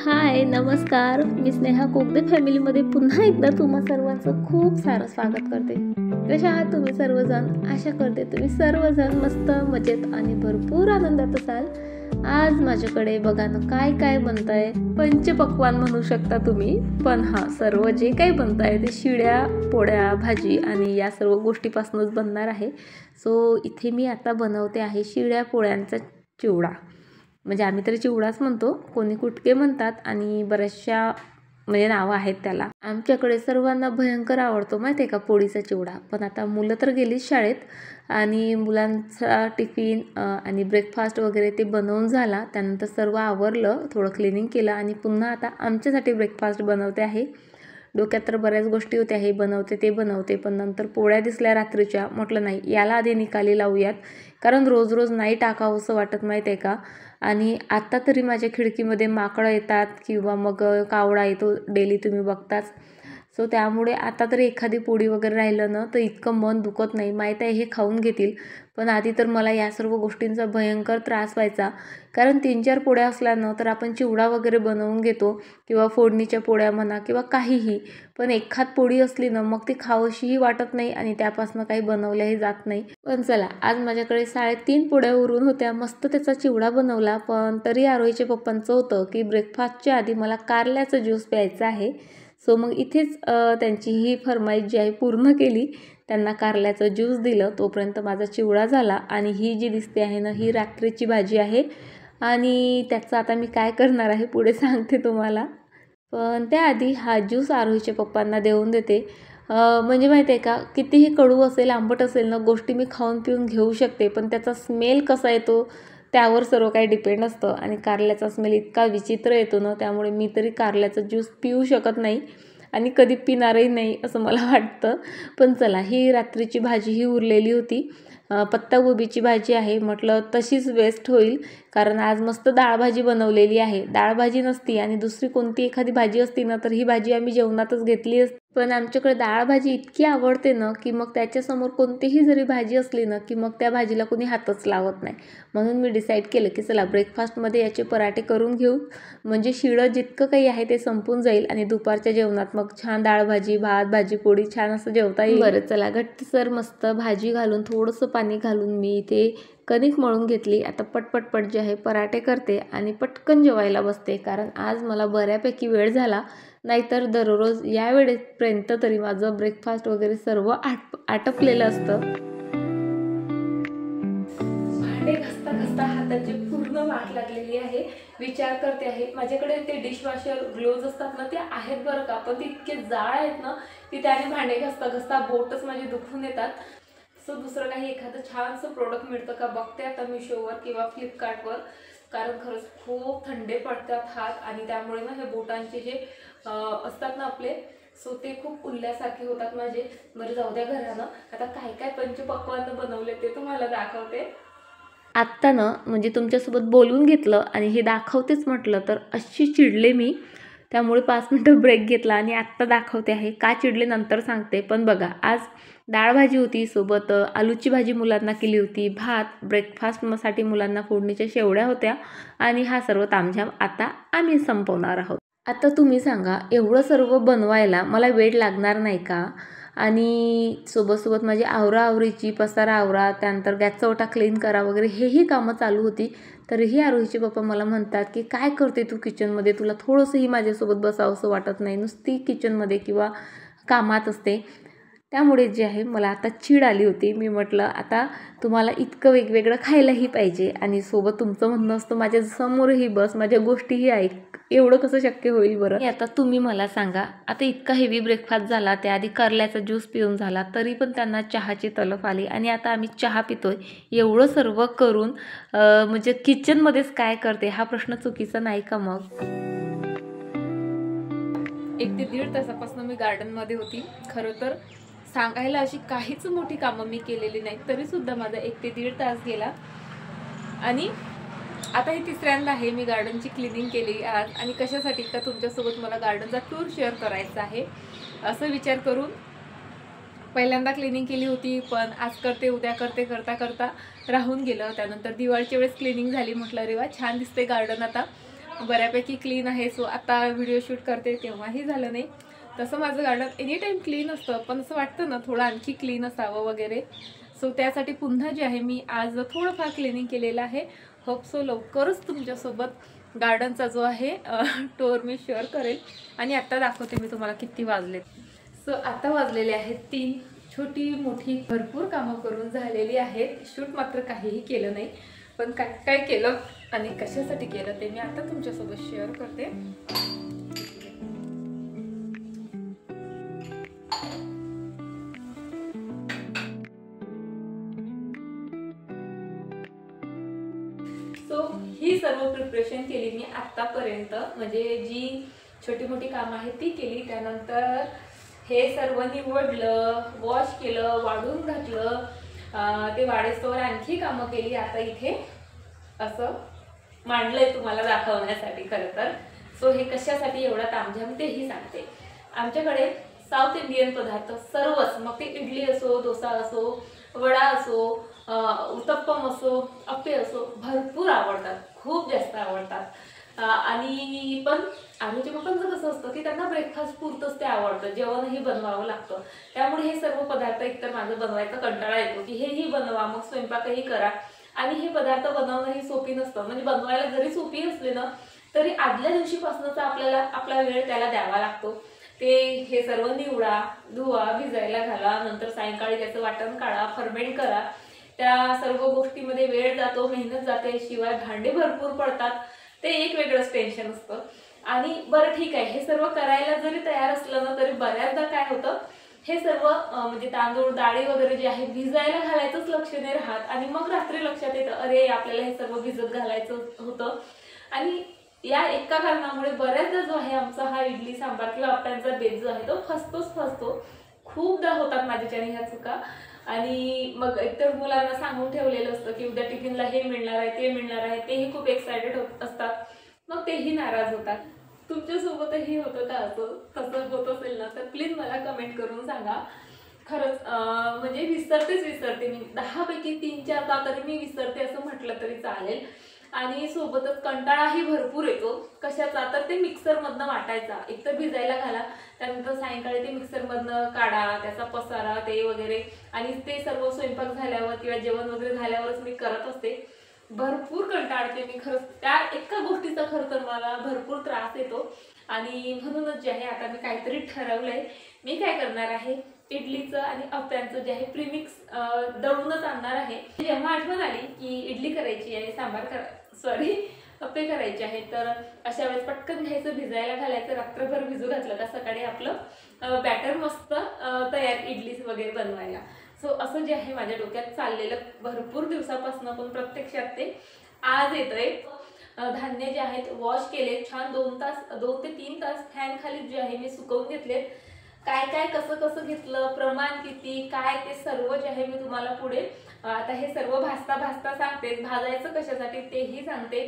हाय नमस्कार, मी स्नेहा कोगदे फॅमिलीमध्ये पुन्हा एकदा तुम्हा सर्वांचं खूप सारं स्वागत करते। कशा आहात तुम्ही सर्वजण? आशा करते तुम्ही सर्वजण मस्त मजेत आणि भरपूर आनंदात असाल। आज माझ्याकडे बघा ना काय काय बनतंय, पंचपक्वान्न म्हणू शकता तुम्ही, पण सर्व जे काही बनतंय ते शिळ्या पोळ्या भाजी आणि या सर्व गोष्टीपासूनच बनणार आहे। सो इथे मी आता बनवते आहे शिळ्या पोळ्यांचा चिवडा, म्हणजे आम्ही तर चिवडाच म्हणतो, कोणी कुटके म्हणतात आणि बऱ्याचशा म्हणजे नावं आहेत त्याला। आमच्याकडे सर्वांना भयंकर आवडतो माहिती आहे का पोळीचा चिवडा। पण आता मुलं तर गेली शाळेत आणि मुलांचा टिफिन आणि ब्रेकफास्ट वगैरे ते बनवून झाला, त्यानंतर सर्व आवरलं, थोडं क्लिनिंग केलं आणि पुन्हा आता आमच्यासाठी ब्रेकफास्ट बनवते आहे। डोक्यात तर बऱ्याच गोष्टी होत्या, हे बनवते ते बनवते, पण नंतर पोळ्या दिसल्या रात्रीच्या, म्हटलं नाही याला आधी निकाली लावूयात, कारण रोज रोज नाही टाकावं असं वाटत माहिती आहे का। आणि आता तरी माझ्या खिडकीमध्ये माकडं येतात किंवा मग कावळा येतो, डेली तुम्ही बघताच। सो त्यामुळे आता तरी एखादी पोळी वगैरे राहिलं ना तर इतकं मन दुखत नाही, माहीत आहे हे खाऊन घेतील, पण आधी तर मला या सर्व गोष्टींचा भयंकर त्रास व्हायचा। कारण 3-4 पोळ्या असल्या ना तर आपण चिवडा वगैरे बनवून घेतो किंवा फोडणीच्या पोळ्या म्हणा किंवा काहीही, पण एखाद पोळी असली ना मग ती खावशीही वाटत नाही आणि त्यापासून काही बनवल्याही जात नाही। पण चला, आज माझ्याकडे 3.5 पोळ्या उरून होत्या, मस्त त्याचा चिवडा बनवला। पण तरी आरोहीच्या पप्पांचं होतं की ब्रेकफास्टच्या आधी मला कारल्याचा ज्यूस प्यायचा आहे। सो मग इथेच त्यांची ही फरमाईश जी आहे पूर्ण केली, त्यांना कारल्याचं ज्यूस दिलं, तोपर्यंत माझा चिवडा झाला। आणि ही जी दिसते आहे ना ही रात्रीची भाजी आहे आणि त्याचं आता मी काय करणार आहे पुढे सांगते तुम्हाला, पण त्याआधी हा ज्यूस आरोहीच्या पप्पांना देऊन देते। म्हणजे माहिती आहे का, कितीही कडू असेल आंबट असेल ना गोष्टी मी खाऊन पिऊन घेऊ शकते, पण त्याचा स्मेल कसा येतो त्यावर सर्व काही डिपेंड असतं। आणि कारल्याचा स्मेल इतका विचित्र येतो ना, त्यामुळे मी तरी कारल्याचा ज्यूस पिऊ शकत नाही आणि कधी पिणारही नाही असं मला वाटतं। पण चला, ही रात्रीची भाजी ही उरलेली होती, पत्तागोबीची भाजी आहे, म्हटलं तशीच वेस्ट होईल, कारण आज मस्त डाळ भाजी बनवलेली आहे। डाळ भाजी नसती आणि दुसरी कोणती एखादी भाजी असती ना तर ही भाजी आम्ही जेवणातच घेतली असती, पण आमच्याकडे डाळ भाजी इतकी आवडते ना की मग त्याच्यासमोर कोणतीही जरी भाजी असली ना की मग त्या भाजीला कोणी हातच लावत नाही। म्हणून मी डिसाईड केलं की चला ब्रेकफास्टमध्ये याचे पराठे करून घेऊ, म्हणजे शिळं जितकं काही आहे ते संपून जाईल आणि दुपारच्या जेवणात मग छान डाळ भाजी भात भाजी पोळी छान असं जेवता येईल। बरं चला, घट्टसर मस्त भाजी घालून थोडंसं पाणी घालून मी इथे कणिक मळून घेतली। आता पटपट जे आहे पराठे करते आणि पटकन जेवायला बसते, कारण आज मला बऱ्यापैकी वेळ झाला, नाहीतर दररोज या वेळेपर्यंत तरी माझं ब्रेकफास्ट वगैरे सर्व आटपलेलं असतं। भांडे घासता घासता हाताची पूर्ण वाट लागलेली आहे। विचार करते आहे, माझ्याकडे ते डिशवॉशर ग्लोव्ज असतात ना ते आहेत बरं का, पण ते इतके जाड आहेत ना की त्याने भांडे घासता घासता बोटच माझे दुखून येतात। सो दुसरं काही एखादं छानसं प्रोडक्ट मिळतं का बघते आता मिशोवर किंवा फ्लिपकार्टवर, कारण खरंच खूप थंडे पडतात हात आणि त्यामुळे ना हे बोटांचे जे असतात ना आपले, सो ते खूप उरल्यासारखे होतात माझे। बरं जाऊ द्या घरानं, आता काय काय पंचपक्वान्न बनवले ते तुम्हाला दाखवते। आत्ता ना म्हणजे तुमच्यासोबत बोलून घेतलं आणि हे दाखवतेच म्हटलं तर अशी चिडले मी, त्यामुळे 5 मिनिटं ब्रेक घेतला आणि आत्ता दाखवते आहे। का चिडले नंतर सांगते, पण बघा आज डाळ भाजी होती, सोबत आलूची भाजी मुलांना केली होती, भात, ब्रेकफास्टसाठी मुलांना फोडणीच्या शेवड्या होत्या आणि हा सर्व तामझाम आता आम्ही संपवणार आहोत। आता तुम्ही सांगा, एवढं सर्व बनवायला मला वेळ लागणार नाही का? आणि सोबत माझी आवराआवरीची पसारा आवरा, त्यानंतर गॅसचा ओटा क्लीन करा वगैरे हेही कामं चालू होती, तरीही आरोहीचे पप्पा मला म्हणतात की काय करते तू किचनमध्ये, तुला थोडंसंही माझ्यासोबत बसावंसं वाटत नाही, नुसती किचनमध्ये किंवा कामात असते। त्यामुळे जे आहे मला आता चीड आली होती। मी म्हटलं आता तुम्हाला इतकं वेगवेगळं खायलाही पाहिजे आणि सोबत तुमचं म्हणणं असतं माझ्या समोरही बस, माझ्या गोष्टीही ऐक, एवढं कसं शक्य होईल बरं? आता तुम्ही मला सांगा, आता इतका हेवी ब्रेकफास्ट झाला, त्याआधी कारल्याचा ज्यूस पिऊन झाला, तरी पण त्यांना चहाची तलफ आली आणि आता आम्ही चहा पितोय। एवढं सर्व करून म्हणजे किचनमध्येच काय करते हा प्रश्न चुकीचा नाही का? मग 1 ते 1.5 तासापासून मी गार्डनमध्ये होती। खरं तर सांगायला अशी काहीच मोठी कामं मी केलेली नाही, तरी सुद्धा माझा 1 ते 1.5 तास गेला। आणि आता ही तिसऱ्यांदा आहे मी गार्डनची क्लिनिंग केली आज, आणि कशासाठी का तुमच्यासोबत मला गार्डनचा टूर शेअर करायचा आहे असं विचार करून पहिल्यांदा क्लिनिंग केली होती, पण आज करते उद्या करते करता करता राहून गेलं। त्यानंतर दिवाळीच्या वेळेस क्लिनिंग झाली, म्हटलं अरे वा छान दिसते गार्डन आता, बऱ्यापैकी क्लीन आहे. सो आता व्हिडिओ शूट करते तेव्हाही झालं नाही. तसं माझं गार्डन एनी टाईम क्लीन असतं, पण असं वाटतं ना थोडं आणखी क्लीन असावं वगैरे. सो त्यासाठी पुन्हा जे आहे मी आज थोडंफार क्लिनिंग केलेलं आहे. होप सो लवकरच तुमच्यासोबत गार्डनचा जो आहे टूर मी शेअर करेल. आणि आत्ता दाखवते मी तुम्हाला किती वाजलेत. सो आता वाजलेले आहेत 3. छोटी मोठी भरपूर कामं करून झालेली आहेत. शूट मात्र काहीही केलं नाही, पण काय काय केलं आणि कशासाठी केलं ते मी आता तुमच्यासोबत शेअर करते. सो ही सर्व प्रिपरेशन केली मी आत्तापर्यंत, म्हणजे जी छोटी मोठी कामं आहेत ती केली. त्यानंतर हे सर्व निवडलं, वॉश केलं, वाढून घातलं, ते वाढेस्तोवर आणखी कामं केली. आता इथे असं मांडलंय तुम्हाला दाखवण्यासाठी खरं तर. सो हे कशासाठी एवढा तामझाम तेही सांगते. आमच्याकडे साऊथ इंडियन पदार्थ सर्वच, मग ते इडली असो, डोसा असो, वडा असो, उत्तप्पम असो, अप्पे असो, भरपूर आवडतात, खूप जास्त आवडतात. आणि पण आमच्या पप्पांचं कसं असतं की त्यांना ब्रेकफास्ट पुरतंच ते आवडतं, जेवणही बनवावं लागतं. त्यामुळे हे सर्व पदार्थ एकतर माझं बनवायचा कंटाळा येतो की हेही बनवा, मग स्वयंपाकही करा. आणि हे पदार्थ बनवणंही सोपी नसतं, म्हणजे बनवायला जरी सोपी असले ना तरी आदल्या दिवशीपासूनच आपल्याला आपला वेळ त्याला द्यावा लागतो. ते हे सर्व निवडा, धुवा, भिजायला घाला, नंतर सायंकाळी त्याचं वाटण काढा, फर्मेंट करा. त्या सर्व गोष्टीमध्ये वेळ जातो, मेहनत जाते, शिवाय भांडे भरपूर पडतात. ते एक वेगळंच टेन्शन असतं. आणि बरं ठीक आहे, हे सर्व करायला जरी तयार असलं ना तरी बऱ्याचदा काय होतं, हे सर्व म्हणजे तांदूळ, डाळी वगैरे जे आहे भिजायला घालायचंच लक्ष नाही राहत. आणि मग रात्री लक्षात येतं अरे आपल्याला हे सर्व भिजत घालायचं होतं. आणि या एका कारणामुळे बऱ्याचदा जो आहे आमचा हा इडली सांबार किंवा अप्प्यांचा बेत जो आहे तो फसतो. खूपदा होतात माझ्याच्याने ह्या चुका. आणि मग एकतर मुलांना सांगून ठेवलेलं असतं की उद्या टिफिनला हे मिळणार आहे, ते मिळणार आहे, तेही खूप एक्सायटेड होत असतात, मग तेही नाराज होतात. तुमच्यासोबतही होतं का असं? तसं होत असेल ना तर प्लीज मला कमेंट करून सांगा. खरंच म्हणजे विसरते मी 10 पैकी 3-4 तरी मी विसरते असं म्हटलं तरी चालेल. आणि सोबतच कंटाळाही भरपूर येतो. कशाचा? तर ते मिक्सरमधनं वाटायचा. एकतर भिजायला घाला, त्यानंतर सायंकाळी ते मिक्सरमधनं काढा, त्याचा पसारा ते वगैरे. आणि ते सर्व स्वयंपाक झाल्यावर किंवा जेवण वगैरे झाल्यावरच मी करत असते. भरपूर कंटाळते मी खरंच. त्या एका गोष्टीचा खरं तर मला भरपूर त्रास येतो. आणि म्हणूनच जे आहे आता मी काहीतरी ठरवलंय. मी काय करणार आहे, इडलीचं आणि अप्प्यांचं जे आहे प्रीमिक्स दळूनच आणणार आहे. जेव्हा आठवण आली की इडली करायची आहे, अप्पे करायचे आहेत, तर अशा वेळेस पटकन घ्यायचं, भिजायला घालायचं, रात्रभर भिजू घातलं का सकाळी आपलं बॅटर मस्त तयार इडली वगैरे बनवायला. सो असं जे आहे माझ्या डोक्यात चाललेलं भरपूर दिवसापासून, पण प्रत्यक्षात ते आज येतंय. धान्य जे आहेत वॉश केले छान 2 ते 3 तास फॅन खाली जे आहे मी सुकवून घेतलेत. काय काय कसं घेतलं, प्रमाण किती, काय ते सर्व जे आहे मी तुम्हाला पुढे आता हे सर्व भाजता सांगते. भाजायचं कशासाठी तेही सांगते.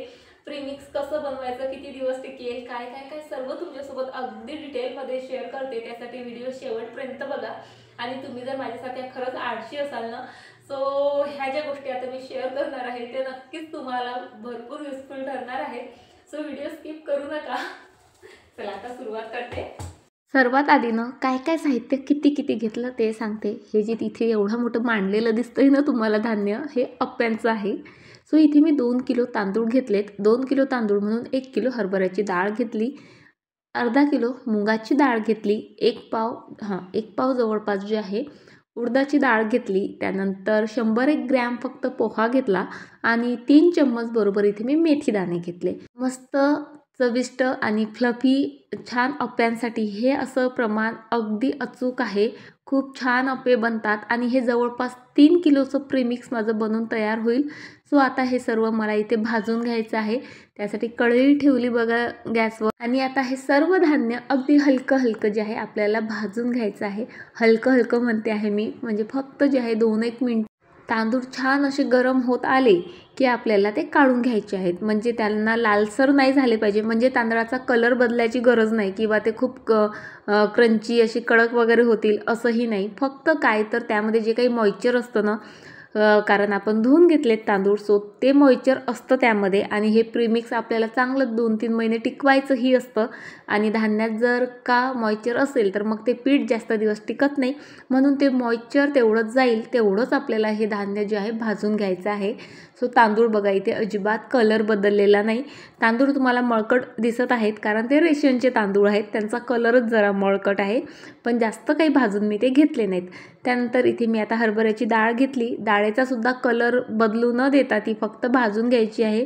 प्रीमिक्स कसं बनवायचं, किती दिवस टिकेल, काय काय काय सर्व तुमच्यासोबत अगदी डिटेलमध्ये शेअर करते. त्यासाठी व्हिडिओ शेवटपर्यंत बघा. आणि तुम्ही जर माझ्यासारख्या खरंच आळशी असाल ना, सो ह्या ज्या गोष्टी आता मी शेअर करणार आहे ते नक्कीच तुम्हाला भरपूर युजफुल ठरणार आहे. सो व्हिडिओ स्किप करू नका. चला आता सुरुवात करते. सर्वात आधी ना काय काय साहित्य किती घेतलं ते सांगते. हे जे तिथे एवढं मोठं मांडलेलं दिसतंय ना तुम्हाला धान्य, हे अप्प्यांचं आहे. सो इथे मी 2 किलो तांदूळ घेतलेत. 2 किलो तांदूळ म्हणून 1 किलो हरभऱ्याची डाळ घेतली, अर्धा किलो मुगाची डाळ घेतली, 1 पाव जवळपास जे आहे उडदाची डाळ घेतली. त्यानंतर 100 ग्रॅम फक्त पोहा घेतला आणि 3 चम्मच बरोबर इथे मी मेथी दाणे घेतले. मस्त चविष्ट आणि फ्लफी छान अप्प्यांसाठी हे असं प्रमाण अगदी अचूक आहे. खूप छान अप्पे बनतात आणि हे जवळपास 3 किलोचं प्रीमिक्स माझं बनून तयार होईल. सो आता हे सर्व मला इथे भाजून घ्यायचं आहे. त्यासाठी कढई ठेवली बघा गॅसवर. आणि आता हे सर्व धान्य अगदी हलकं जे आहे आपल्याला भाजून घ्यायचं आहे. हलकं म्हणते आहे मी, म्हणजे फक्त जे आहे 2-1 मिनिट तांदूळ छान असे गरम होत आले की आपल्याला ते काढून घ्यायचे आहेत. म्हणजे त्यांना लालसर नाही झाले पाहिजे, म्हणजे तांदळाचा कलर बदलायची गरज नाही किंवा ते खूप क्रंची अशी कडक वगैरे होतील असंही नाही. फक्त काय तर त्यामध्ये जे काही मॉइश्चर असतं ना कारण आपण धुवून घेतलेत तांदूळ, सो ते मॉइश्चर असतं त्यामध्ये. आणि हे प्रीमिक्स आपल्याला चांगलं 2-3 महिने टिकवायचंही असतं. आणि धान्यात जर का मॉइश्चर असेल तर मग ते पीठ जास्त दिवस टिकत नाही, म्हणून ते मॉइश्चर तेवढंच जाईल तेवढंच आपल्याला हे धान्य जे आहे भाजून घ्यायचं आहे. सो तांदूळ बघा इथे अजिबात कलर बदललेला नाही. तांदूळ तुम्हाला मळकट दिसत आहेत कारण ते रेशनचे तांदूळ आहेत, त्यांचा कलरच जरा मळकट आहे, पण जास्त काही भाजून मी ते घेतले नाहीत. त्यानंतर इथे मी आता हरभऱ्याची डाळ घेतली. डाळेचा सुद्धा कलर बदलू न देता ती फक्त भाजून घ्यायची आहे.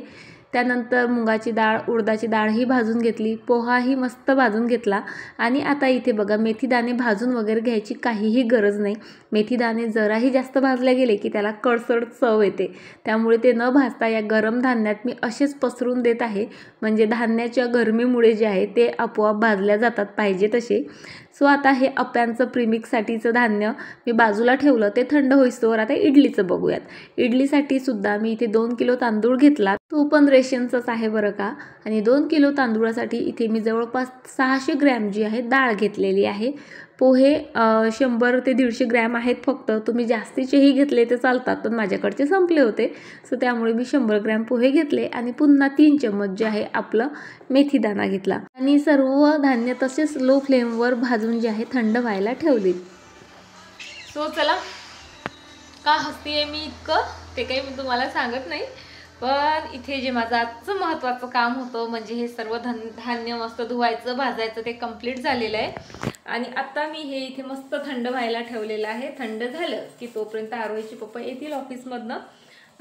त्यानंतर मुगाची डाळ, उडदाची डाळही भाजून घेतली, पोहाही मस्त भाजून घेतला. आणि आता इथे बघा मेथीदाणे भाजून वगैरे घ्यायची काहीही गरज नाही. मेथीदाणे जराही जास्त भाजले गेले की त्याला कडसड चव येते, त्यामुळे ते न भाजता या गरम धान्यात मी असेच पसरून देत आहे, म्हणजे धान्याच्या गरमीमुळे जे आहे ते आपोआप भाजल्या जातात पाहिजे तसे. सो आता हे अप्यांचं प्रीमिक्ससाठीचं धान्य मी बाजूला ठेवलं, ते थंड होईस्तोवर आता इडलीचं बघूयात. इडलीसाठी सुद्धा मी इथे 2 किलो तांदूळ घेतला, तो पण रेशनचाच आहे बरं का. आणि 2 किलो तांदूळासाठी इथे मी जवळपास 600 ग्रॅम जी आहे डाळ घेतलेली आहे. पोहे 100 ते 150 ग्रॅम आहेत फक्त, तुम्ही जास्तीचेही घेतले ते चालतात, पण माझ्याकडचे संपले होते, सो त्यामुळे मी 100 ग्रॅम पोहे घेतले. आणि पुन्हा 3 चम्मच जे आहे आपलं मेथीदाणा घेतला. आणि सर्व धान्य तसेच लो फ्लेमवर भाजून जे आहे थंड व्हायला ठेवले. सो चला, का हसतीये मी इतकं ते काही मी तुम्हाला सांगत नाही, पण इथे जे माझं आजचं महत्त्वाचं काम होतं म्हणजे हे सर्व धान्य मस्त धुवायचं भाजायचं ते कंप्लीट झालेलं आहे. आणि आता मी हे इथे मस्त थंड व्हायला ठेवलेलं आहे. थंड झालं की तोपर्यंत आरोहीचे पप्पा येतील ऑफिसमधनं,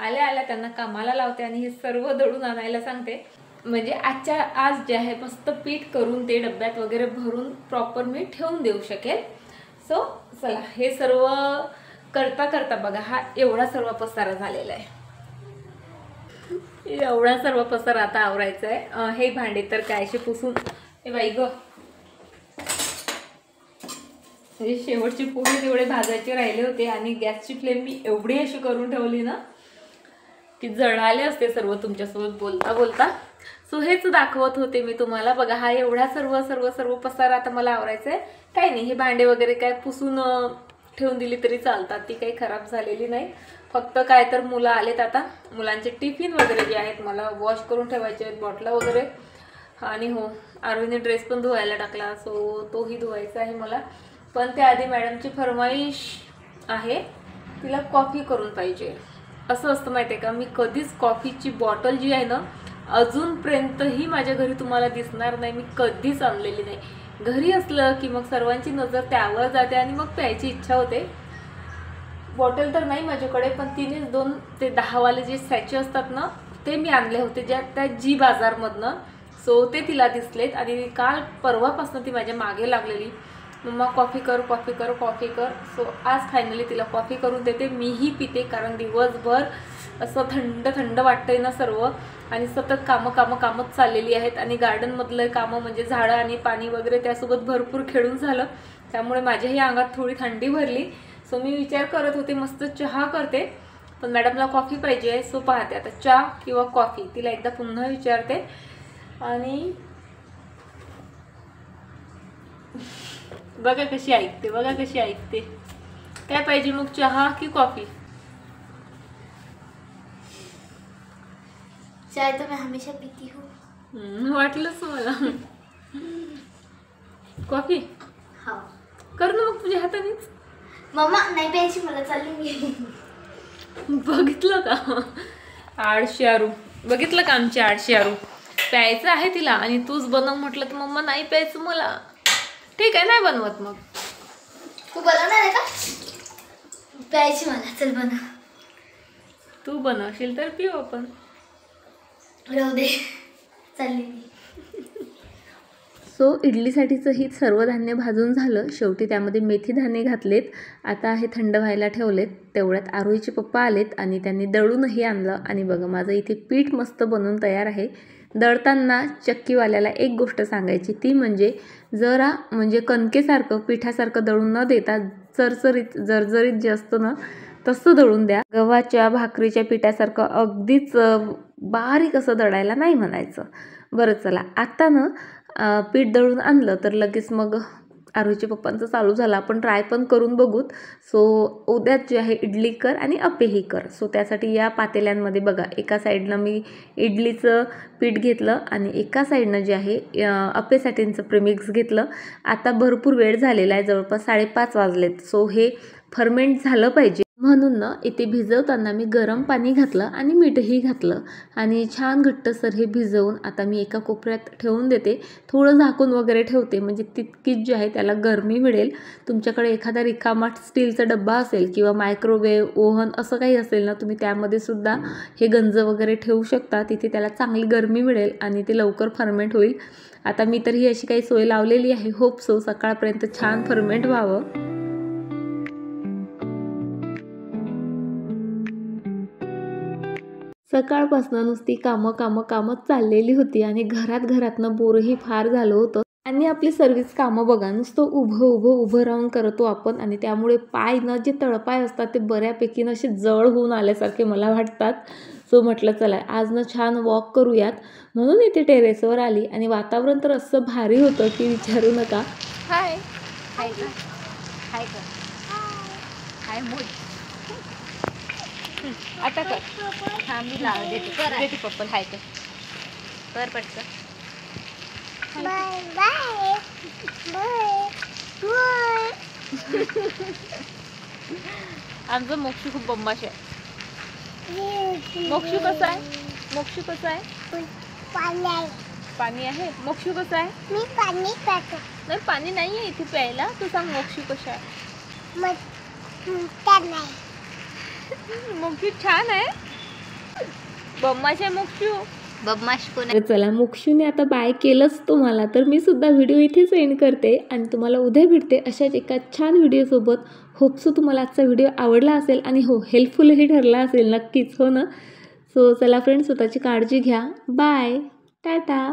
आल्या त्यांना कामाला लावते आणि हे सर्व दळून आणायला सांगते, म्हणजे आज जे आहे मस्त पीठ करून ते डब्यात वगैरे भरून प्रॉपर मी ठेवून देऊ शकेल. सो चला, हे सर्व करता बघा हा एवढा सर्व पसारा झालेला आहे. एवढा सर्व पसारा आता आवरायचा आहे. हे भांडे तर कायशे पुसून, हे बाई ग, म्हणजे शेवटची पोळी तेवढे भाजायचे राहिले होते आणि गॅसची फ्लेम मी एवढी अशी करून ठेवली ना की जळाले असते सर्व तुमच्यासोबत बोलता बोलता. सो हेच दाखवत होते मी तुम्हाला. बघा हा एवढा सर्व पसारा आता मला आवरायचा आहे. काही नाही, हे भांडे वगैरे काय पुसून ठेवून दिली तरी चालतात, ती काही खराब झालेली नाही. फक्त काय तर मुलं आलेत आता, मुलांचे टिफिन वगैरे जे आहेत मला वॉश करून ठेवायचे आहेत, बॉटला वगैरे. आणि हो, आरोहीने ड्रेस पण धुवायला टाकला, सो तोही धुवायचा आहे मला. पण त्याआधी मॅडमची फरमाईश आहे, तिला कॉफी करून पाहिजे. असं असतं माहिती आहे का, मी कधीच कॉफीची बॉटल जी आहे ना अजूनपर्यंतही माझ्या घरी तुम्हाला दिसणार नाही, मी कधीच आणलेली नाही. घरी असलं की मग सर्वांची नजर त्यावर जाते आणि मग प्यायची इच्छा होते. बॉटल तर नाही माझ्याकडे, पण तिनेच 2 ते 10 वाले जे सॅचे असतात ना ते मी आणले होते त्या जी बाजारमधनं. सो ते तिला दिसलेत आणि काल परवापासून ती माझ्या मागे लागलेली, मम्मा कॉफी कर कॉफी कर कॉफी कर. सो आज फायनली तिला कॉफी करून देते. मीही पिते, कारण दिवसभर असं थंड वाटतंय ना सर्व, आणि सतत कामच चाललेली आहेत. आणि गार्डनमधलं कामं म्हणजे झाडं आणि पाणी वगैरे त्यासोबत भरपूर खेळून झालं, त्यामुळे माझ्याही अंगात थोडी थंडी भरली. सो मी विचार करत होते मस्त चहा करते, पण मॅडमला कॉफी पाहिजे आहे. सो पाहते आता चहा किंवा कॉफी, तिला एकदा पुन्हा विचारते. आणि बघा कशी ऐकते, काय पाहिजे मग, चहा की कॉफी? चाय तो मैं हमेशा पीती हूँ. वाटलंच मला. कॉफी हाँ कर ना मग तुझ्या हातानेच. मम्मा नाही प्यायची, मला चालली मी. बघितलं का आळशी आरू, बघितलं का आमची आळशी आरू. प्यायचं आहे तिला आणि तूच बनव म्हटलं तर मम्मा नाही प्यायचं मला. ठीक आहे, नाही बनवत मग. तू बनवणार आहे का? प्यायची मला, चल बनव. तू बनवशील तर पिऊ आपण. राहू दे, चालली मी. सो इडलीसाठीचं ही सर्व धान्य भाजून झालं. शेवटी त्यामध्ये मेथी दाणे घातलेत. आता हे थंड व्हायला ठेवलेत. तेवढ्यात आरोहीचे पप्पा आलेत आणि त्यांनी दळूनही आणलं. आणि बघा माझं इथे पीठ मस्त बनवून तयार आहे. दळताना चक्कीवाल्याला एक गोष्ट सांगायची, ती म्हणजे जरा म्हणजे कणकेसारखं पिठासारखं दळून न देता जरजरीत जे असतं ना तसं दळून द्या. गव्हाच्या भाकरीच्या पिठासारखं अगदीच बारीक असं दळायला नाही म्हणायचं. बरं चला, आता ना पीठ दळून आणलं तर लगेच मग आरोहीच्या पप्पांचं चालू झालं, आपण ट्राय पण करून बघूत. सो उद्याच जे आहे इडली कर आणि अप्पेही कर. सो त्यासाठी या पातेल्यांमध्ये बघा, एका साईडनं मी इडलीचं पीठ घेतलं आणि एका साईडनं जे आहे अप्पेसाठीचं प्रेमिक्स घेतलं. आता भरपूर वेळ झालेला आहे, जवळपास 5:30 वाजलेत. सो हे फर्मेंट झालं पाहिजे म्हणून ना इथे भिजवताना मी गरम पाणी घातलं आणि मीठही घातलं आणि छान घट्टसर हे भिजवून आता मी एका कोपऱ्यात ठेवून देते. थोडं झाकून वगैरे ठेवते म्हणजे तितकीच जे आहे त्याला गरमी मिळेल. तुमच्याकडे एखादा रिकामा स्टीलचा डब्बा असेल किंवा मायक्रोवेव्ह ओव्हन असं काही असेल ना, तुम्ही त्यामध्ये सुद्धा हे गंज वगैरे ठेवू शकता. तिथे त्याला चांगली गरमी मिळेल आणि ते लवकर फर्मेंट होईल. आता मी तर ही अशी काही सोय लावलेली आहे. होप सो सकाळपर्यंत छान फर्मेंट व्हावं. सकाळपासून नुसती कामच चाललेली होती आणि घरातनं बोरही फार झालं होतं. आणि आपली सर्व्हिस कामं बघा, नुसतं उभं राहून करतो आपण आणि त्यामुळे पाय न जे तळपाय असतात ते बऱ्यापैकी असे जळ होऊन आल्यासारखे मला वाटतात. सो म्हटलं चला आज छान वॉक करूयात म्हणून इथे टेरेसवर आली आणि वातावरण तर असं भारी होतं की विचारू नका. हाय हाय का हाय का हाय मूड आता कर. हां मी लाव देते पप्पल. हाय कर पटकन. Bye bye bye. आमचं मोक्षू खूप बंबाश आहे. मोक्षू कसं आहे? पाणी आहे. मोक्षू कसं आहे? मी पाणी पितो. नाही पाणी नाही आहे इथे प्यायला. तू सांग मोक्षू कशा आहे? मोक्षू छान आहे. बदमाश आहे मोक्षू. बदमाश कोण आहे? चला मोक्षूने आता बाय केलंच तुम्हाला, तर मी सुद्धा व्हिडिओ इथेच एंड करते आणि तुम्हाला उद्या भेटते अशाच एका छान व्हिडिओसोबत. होपसो तुम्हाला आजचा व्हिडिओ आवडला असेल आणि हो हेल्पफुलही ठरला असेल नक्कीच, हो ना. सो चला फ्रेंड्स, स्वतःची काळजी घ्या. बाय, टाटा.